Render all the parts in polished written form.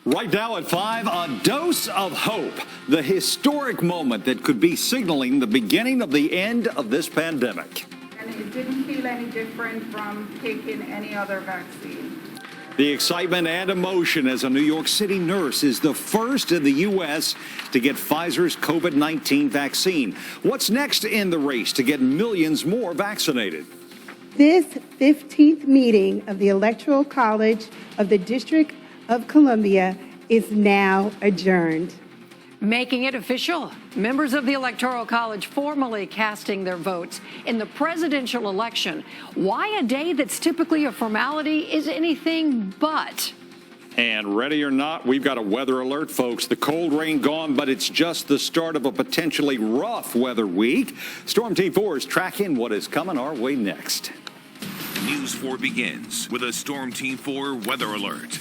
Right now at 5, a dose of hope, the historic moment that could be signaling the beginning of the end of this pandemic. And it didn't feel any different from taking any other vaccine. The excitement and emotion as a New York City nurse is the first in the U.S. to get Pfizer's COVID-19 vaccine. What's next in the race to get millions more vaccinated? This 15th meeting of the Electoral College of the District of Columbia is now adjourned. Making it official, members of the Electoral College formally casting their votes in the presidential election. Why a day that's typically a formality is anything but. And ready or not, we've got a weather alert, folks. The cold rain gone, but it's just the start of a potentially rough weather week. Storm Team 4 is tracking what is coming our way next. News 4 begins with a Storm Team 4 weather alert.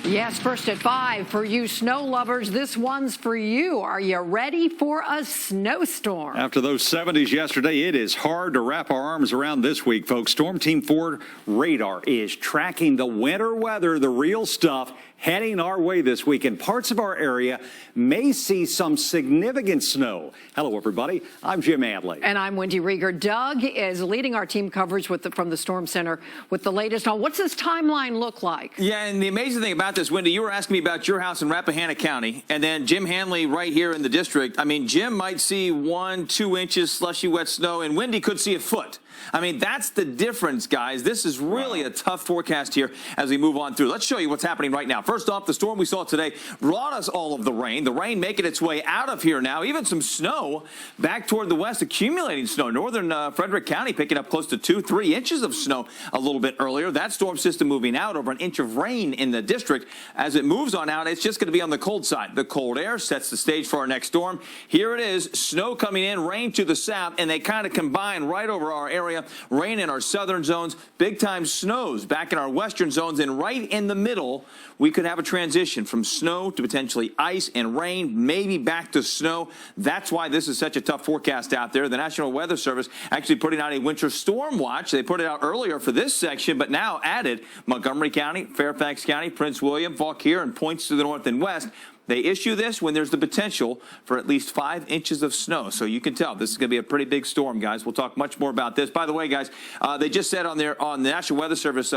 Yes, first at 5 for you snow lovers. This one's for you. Are you ready for a snowstorm? After those 70s yesterday, it is hard to wrap our arms around this week, folks. Storm Team 4 radar is tracking the winter weather, the real stuff, heading our way this week. And parts of our area may see some significant snow. Hello, everybody. I'm Jim Adley. And I'm Wendy Rieger. Doug is leading our team coverage from the Storm Center with the latest on what's this timeline look like? Yeah, and the amazing thing about this, Wendy, you were asking me about your house in Rappahannock County, and then Jim Hanley right here in the district. I mean, Jim might see 1-2 inches slushy wet snow, and Wendy could see a foot. I mean, that's the difference, guys. This is really a tough forecast here as we move on through. Let's show you what's happening right now. First off, the storm we saw today brought us all of the rain. The rain making its way out of here now. Even some snow back toward the west, accumulating snow. Northern Frederick County picking up close to 2-3 inches of snow a little bit earlier. That storm system moving out, over 1 inch of rain in the district. As it moves on out, it's just going to be on the cold side. The cold air sets the stage for our next storm. Here it is, snow coming in, rain to the south, and they kind of combine right over our area. Rain in our southern zones, big time snows back in our western zones, and right in the middle, we could have a transition from snow to potentially ice and rain, maybe back to snow. That's why this is such a tough forecast out there. The National Weather Service actually putting out a winter storm watch. They put it out earlier for this section, but now added Montgomery County, Fairfax County, Prince William, Fauquier, and points to the north and west. They issue this when there's the potential for at least 5 inches of snow. So you can tell this is going to be a pretty big storm, guys. We'll talk much more about this. By the way, guys, they just said on the National Weather Service,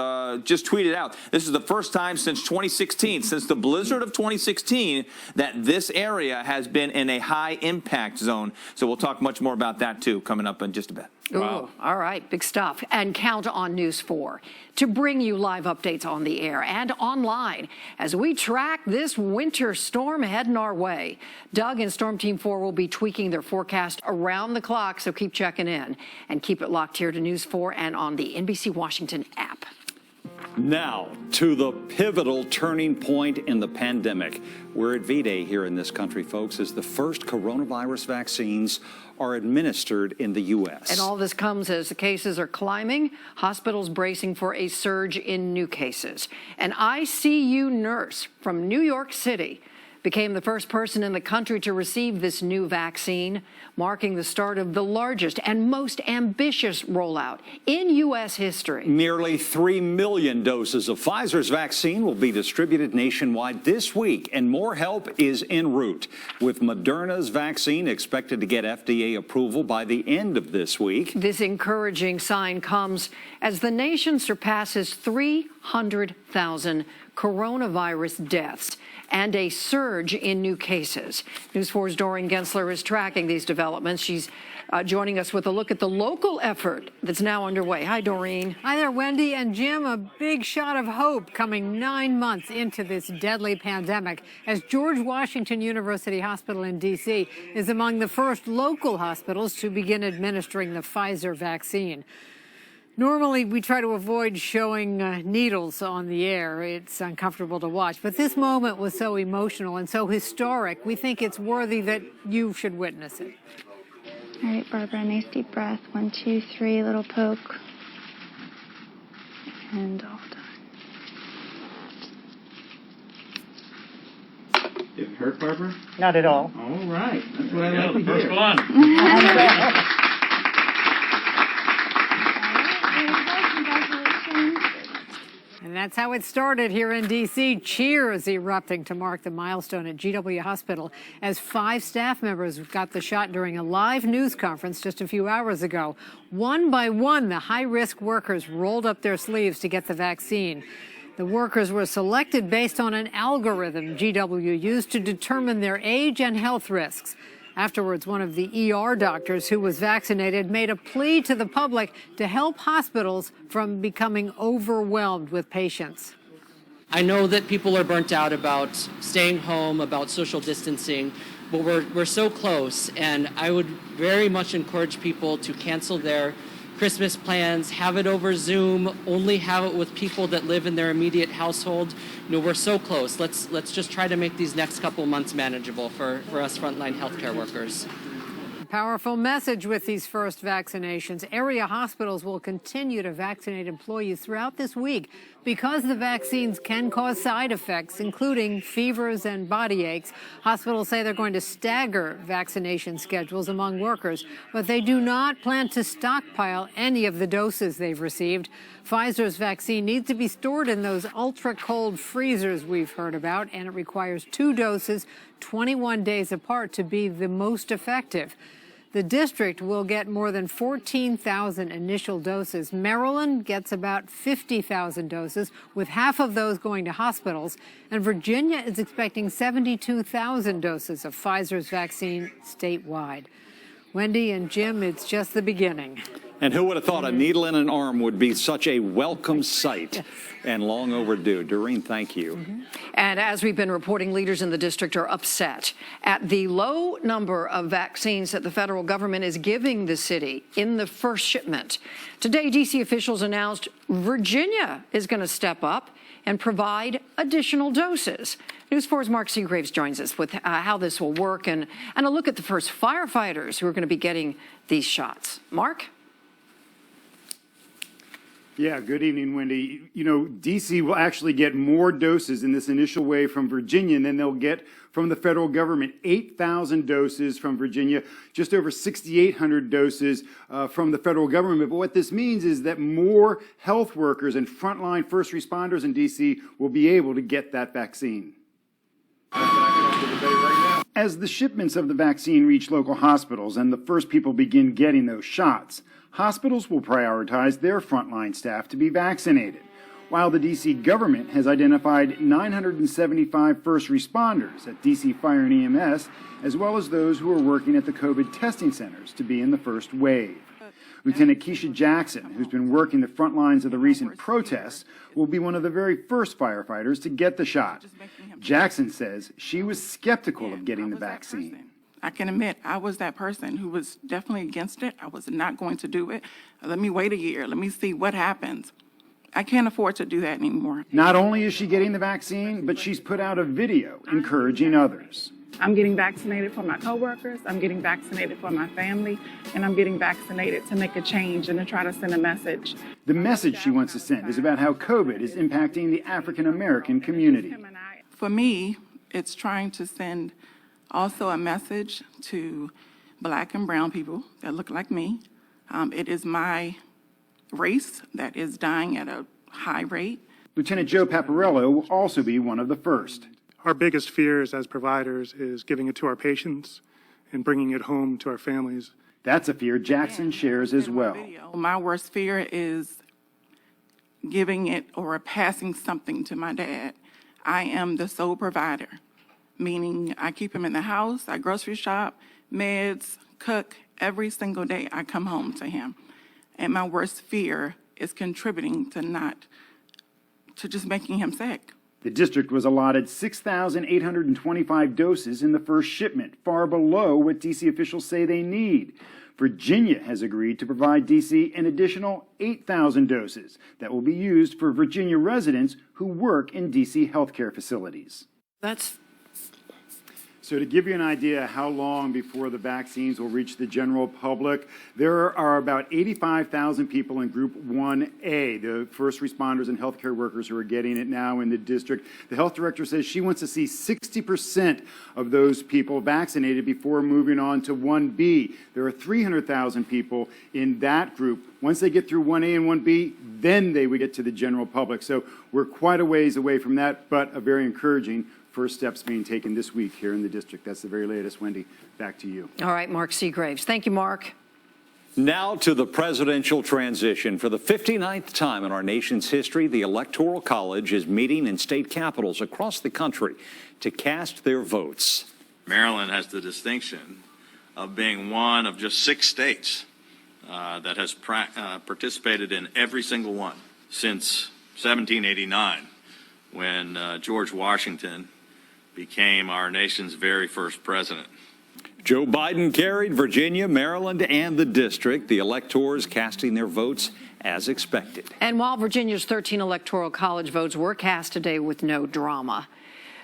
just tweeted out, this is the first time since 2016, since the blizzard of 2016, that this area has been in a high impact zone. So we'll talk much more about that, too, coming up in just a bit. Wow. Ooh, all right, big stuff. And count on News 4 to bring you live updates on the air and online as we track this winter storm heading our way. Doug and Storm Team 4 will be tweaking their forecast around the clock, so keep checking in and keep it locked here to News 4 and on the NBC Washington app. Now to the pivotal turning point in the pandemic. We're at V-Day here in this country, folks, as the first coronavirus vaccines are administered in the U.S. And all this comes as the cases are climbing, hospitals bracing for a surge in new cases. An ICU nurse from New York City became the first person in the country to receive this new vaccine, marking the start of the largest and most ambitious rollout in U.S. history. Nearly 3 million doses of Pfizer's vaccine will be distributed nationwide this week, and more help is en route, with Moderna's vaccine expected to get FDA approval by the end of this week. This encouraging sign comes as the nation surpasses 300,000 coronavirus deaths and a surge in new cases. News 4's Doreen Gentzler is tracking these developments. She's joining us with a look at the local effort that's now underway. Hi, Doreen. Hi there, Wendy and Jim. A big shot of hope coming 9 months into this deadly pandemic, as George Washington University Hospital in D.C. is among the first local hospitals to begin administering the Pfizer vaccine. Normally, we try to avoid showing needles on the air. It's uncomfortable to watch. But this moment was so emotional and so historic, we think it's worthy that you should witness it. All right, Barbara, nice deep breath. 1, 2, 3, little poke. And all done. Did it hurt, Barbara? Not at all. All right. That's what I like to hear. First one. And that's how it started here in D.C. Cheers erupting to mark the milestone at GW Hospital as 5 staff members got the shot during a live news conference just a few hours ago. One by one, the high-risk workers rolled up their sleeves to get the vaccine. The workers were selected based on an algorithm GW used to determine their age and health risks. Afterwards, one of the ER doctors who was vaccinated made a plea to the public to help hospitals from becoming overwhelmed with patients. I know that people are burnt out about staying home, about social distancing, but we're so close, and I would very much encourage people to cancel their Christmas plans, have it over Zoom, only have it with people that live in their immediate household. You know, we're so close. Let's just try to make these next couple months manageable for us frontline healthcare workers. Powerful message with these first vaccinations. Area hospitals will continue to vaccinate employees throughout this week because the vaccines can cause side effects, including fevers and body aches. Hospitals say they're going to stagger vaccination schedules among workers, but they do not plan to stockpile any of the doses they've received. Pfizer's vaccine needs to be stored in those ultra-cold freezers we've heard about, and it requires 2 doses, 21 days apart, to be the most effective. The district will get more than 14,000 initial doses. Maryland gets about 50,000 doses, with half of those going to hospitals. And Virginia is expecting 72,000 doses of Pfizer's vaccine statewide. Wendy and Jim, it's just the beginning. And who would have thought a needle in an arm would be such a welcome sight and long overdue? Doreen, thank you. And as we've been reporting, leaders in the district are upset at the low number of vaccines that the federal government is giving the city in the first shipment. Today, D.C. officials announced Virginia is going to step up and provide additional doses. News 4's Mark Segraves joins us with how this will work and a look at the first firefighters who are going to be getting these shots. Mark? Yeah, good evening, Wendy. You know, D.C. will actually get more doses in this initial wave from Virginia than they'll get from the federal government. 8,000 doses from Virginia, just over 6,800 doses from the federal government. But what this means is that more health workers and frontline first responders in D.C. will be able to get that vaccine. As the shipments of the vaccine reach local hospitals and the first people begin getting those shots, hospitals will prioritize their frontline staff to be vaccinated, while the D.C. government has identified 975 first responders at D.C. Fire and EMS, as well as those who are working at the COVID testing centers to be in the first wave. Lieutenant Keisha Jackson, who's been working the front lines of the recent protests, will be one of the very first firefighters to get the shot. Jackson says she was skeptical of getting the vaccine. I can admit I was that person who was definitely against it. I was not going to do it. Let me wait a year. Let me see what happens. I can't afford to do that anymore. Not only is she getting the vaccine, but she's put out a video encouraging others. I'm getting vaccinated for my coworkers, I'm getting vaccinated for my family, and I'm getting vaccinated to make a change and to try to send a message. The message she wants to send is about how COVID is impacting the African American community. For me, it's trying to send also a message to Black and brown people that look like me. It is my race that is dying at a high rate. Lieutenant Joe Paparello will also be one of the first. Our biggest fears as providers is giving it to our patients and bringing it home to our families. That's a fear Jackson shares as well. My worst fear is giving it or passing something to my dad. I am the sole provider, meaning I keep him in the house, I grocery shop, meds, cook. Every single day I come home to him. And my worst fear is contributing to just making him sick. The district was allotted 6,825 doses in the first shipment, far below what D.C. officials say they need. Virginia has agreed to provide D.C. an additional 8,000 doses that will be used for Virginia residents who work in D.C. healthcare facilities. So to give you an idea how long before the vaccines will reach the general public, there are about 85,000 people in Group 1A, the first responders and healthcare workers who are getting it now in the district. The health director says she wants to see 60% of those people vaccinated before moving on to 1B. There are 300,000 people in that group Once they get through 1A and 1B, then they would get to the general public. So we're quite a ways away from that, but a very encouraging first steps being taken this week here in the district. That's the very latest. Wendy, back to you. All right, Mark Segraves. Thank you, Mark. Now to the presidential transition. For the 59th time in our nation's history, the Electoral College is meeting in state capitals across the country to cast their votes. Maryland has the distinction of being one of just 6 states that has participated in every single one since 1789, when George Washington became our nation's very first president. Joe Biden carried Virginia, Maryland, and the district. The electors casting their votes as expected. And while Virginia's 13 Electoral College votes were cast today with no drama,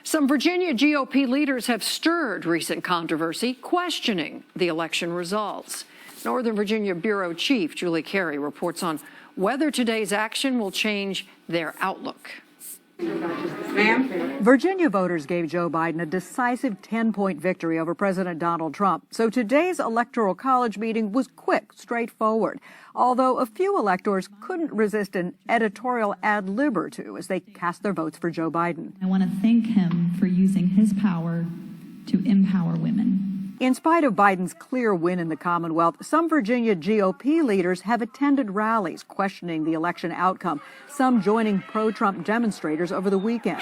some Virginia GOP leaders have stirred recent controversy, questioning the election results. Northern Virginia Bureau Chief Julie Carey reports on whether today's action will change their outlook. Virginia voters gave Joe Biden a decisive 10-point victory over President Donald Trump. So today's Electoral College meeting was quick, straightforward, although a few electors couldn't resist an editorial ad lib or two as they cast their votes for Joe Biden. I want to thank him for using his power to empower women. In spite of Biden's clear win in the Commonwealth, some Virginia GOP leaders have attended rallies questioning the election outcome, some joining pro-Trump demonstrators over the weekend.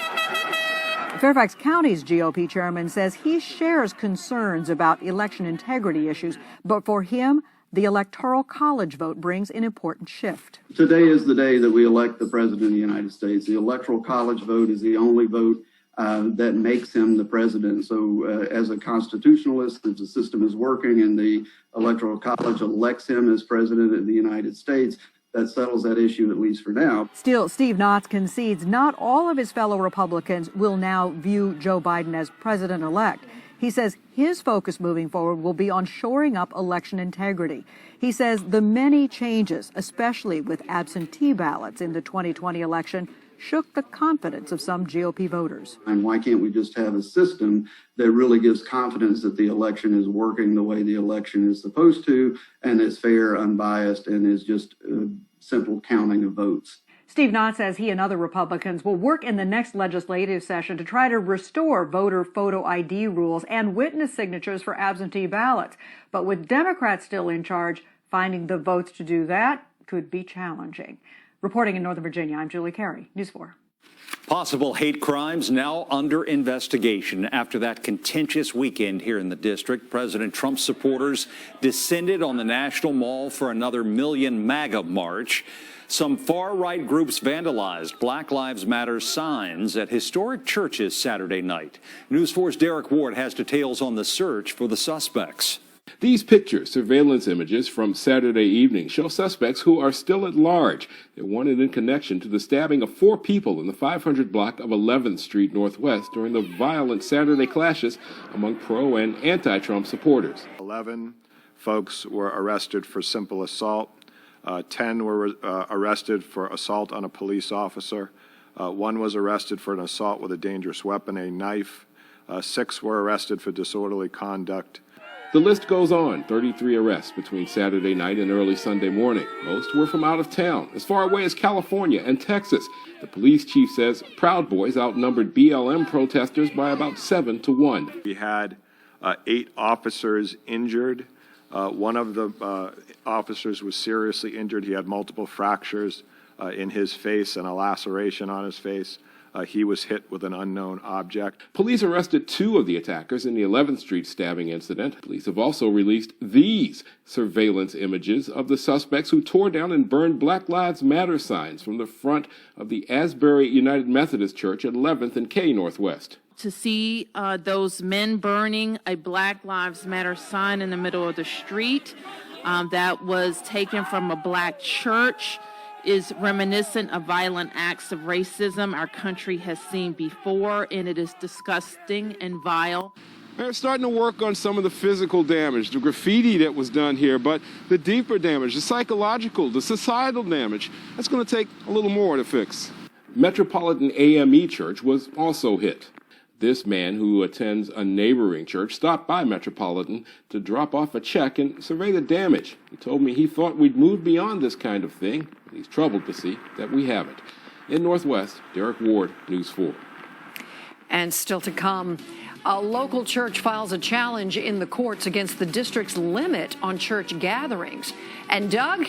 Fairfax County's GOP chairman says he shares concerns about election integrity issues, but for him, the Electoral College vote brings an important shift. Today is the day that we elect the President of the United States. The Electoral College vote is the only vote that makes him the president. So as a constitutionalist, if the system is working and the Electoral College elects him as president of the United States, that settles that issue, at least for now. Still, Steve Knotts concedes not all of his fellow Republicans will now view Joe Biden as president-elect. He says his focus moving forward will be on shoring up election integrity. He says the many changes, especially with absentee ballots in the 2020 election, shook the confidence of some GOP voters. And why can't we just have a system that really gives confidence that the election is working the way the election is supposed to, and is fair, unbiased, and is just simple counting of votes? Steve Knott says he and other Republicans will work in the next legislative session to try to restore voter photo ID rules and witness signatures for absentee ballots. But with Democrats still in charge, finding the votes to do that could be challenging. Reporting in Northern Virginia, I'm Julie Carey, News 4. Possible hate crimes now under investigation after that contentious weekend here in the district. President Trump's supporters descended on the National Mall for another Million MAGA march. Some far-right groups vandalized Black Lives Matter signs at historic churches Saturday night. News 4's Derrick Ward has details on the search for the suspects. These pictures, surveillance images from Saturday evening, show suspects who are still at large. They're wanted in connection to the stabbing of 4 people in the 500 block of 11th Street Northwest during the violent Saturday clashes among pro- and anti-Trump supporters. 11 folks were arrested for simple assault. 10 were arrested for assault on a police officer. 1 was arrested for an assault with a dangerous weapon, a knife. 6 were arrested for disorderly conduct. The list goes on. 33 arrests between Saturday night and early Sunday morning. Most were from out of town, as far away as California and Texas. The police chief says Proud Boys outnumbered BLM protesters by about 7-1. We had 8 officers injured. One of the officers was seriously injured. He had multiple fractures in his face and a laceration on his face. He was hit with an unknown object. Police arrested 2 of the attackers in the 11th Street stabbing incident. Police have also released these surveillance images of the suspects who tore down and burned Black Lives Matter signs from the front of the Asbury United Methodist Church at 11th and K Northwest. To see those men burning a Black Lives Matter sign in the middle of the street that was taken from a black church is reminiscent of violent acts of racism our country has seen before, and it is disgusting and vile. They're starting to work on some of the physical damage, the graffiti that was done here, but the deeper damage, the psychological, the societal damage, that's going to take a little more to fix. Metropolitan AME Church was also hit. This man, who attends a neighboring church, stopped by Metropolitan to drop off a check and survey the damage. He told me he thought we'd moved beyond this kind of thing. He's troubled to see that we haven't. In Northwest, Derrick Ward, News 4. And still to come, a local church files a challenge in the courts against the district's limit on church gatherings. And Doug,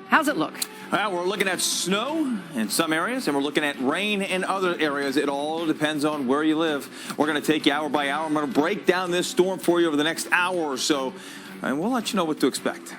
how's it look? Well, we're looking at snow in some areas, and we're looking at rain in other areas. It all depends on where you live. We're going to take you hour by hour. I'm going to break down this storm for you over the next hour or so, and we'll let you know what to expect.